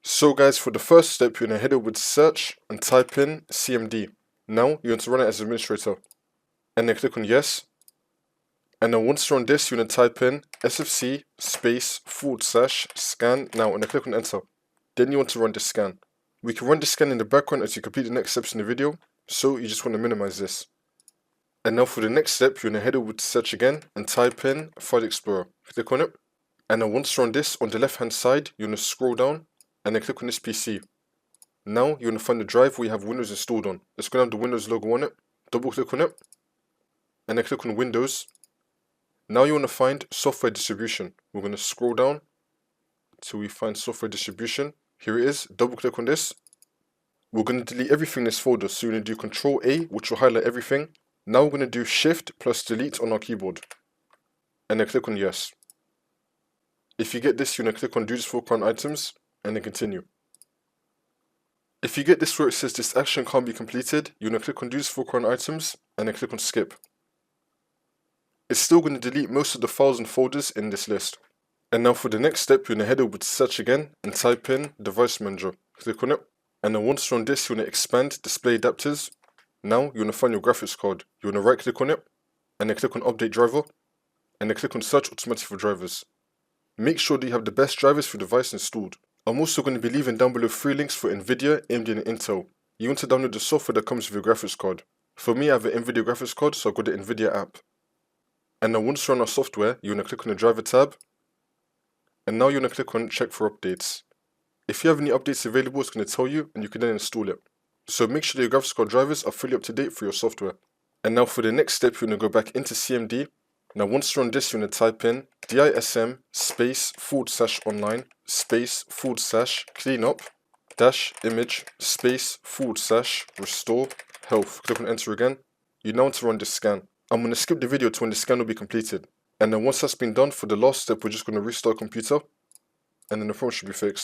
So guys, for the first step, you're going to head over to search and type in CMD. Now, you want to run it as administrator. And then click on yes. And then once you're on this, you're going to type in sfc /scan now, and then click on enter. Then you want to run this scan. We can run this scan in the background as you complete the next steps in the video, so you just want to minimize this. And now for the next step, you're going to head over to search again and type in File Explorer. Click on it. And then once you're on this, on the left hand side, you're going to scroll down and then click on this PC. Now you're going to find the drive where you have Windows installed on. It's going to have the Windows logo on it. Double click on it. And then click on Windows. Now you want to find software distribution. We're going to scroll down till we find software distribution. Here it is. Double click on this. We're going to delete everything in this folder. So you're going to do Control A, which will highlight everything. Now we're going to do Shift plus Delete on our keyboard. And then click on Yes. If you get this, you're going to click on Do this for current items and then continue. If you get this where it says this action can't be completed, you're going to click on Do this for current items and then click on Skip. It's still going to delete most of the files and folders in this list. And now for the next step, you're going to head over to search again and type in Device Manager. Click on it. And then once you're on this, you're going to expand Display Adapters. Now you're going to find your graphics card. You're going to right click on it and then click on Update Driver and then click on Search Automatically for drivers. Make sure that you have the best drivers for your device installed. I'm also going to be leaving down below 3 links for NVIDIA, AMD and Intel. You want to download the software that comes with your graphics card. For me, I have an NVIDIA graphics card, so I've got the NVIDIA app. And now once you're on our software, you're going to click on the driver tab. And now you're going to click on Check for Updates. If you have any updates available, it's going to tell you and you can then install it. So make sure that your graphics card drivers are fully up to date for your software. And now for the next step, you're going to go back into CMD. Now once you're on this, you're going to type in DISM /online /cleanup -image /restore health. Click on enter again. You now want to run this scan. I'm going to skip the video to when the scan will be completed. And then once that's been done, for the last step, we're just going to restart computer. And then the problem should be fixed.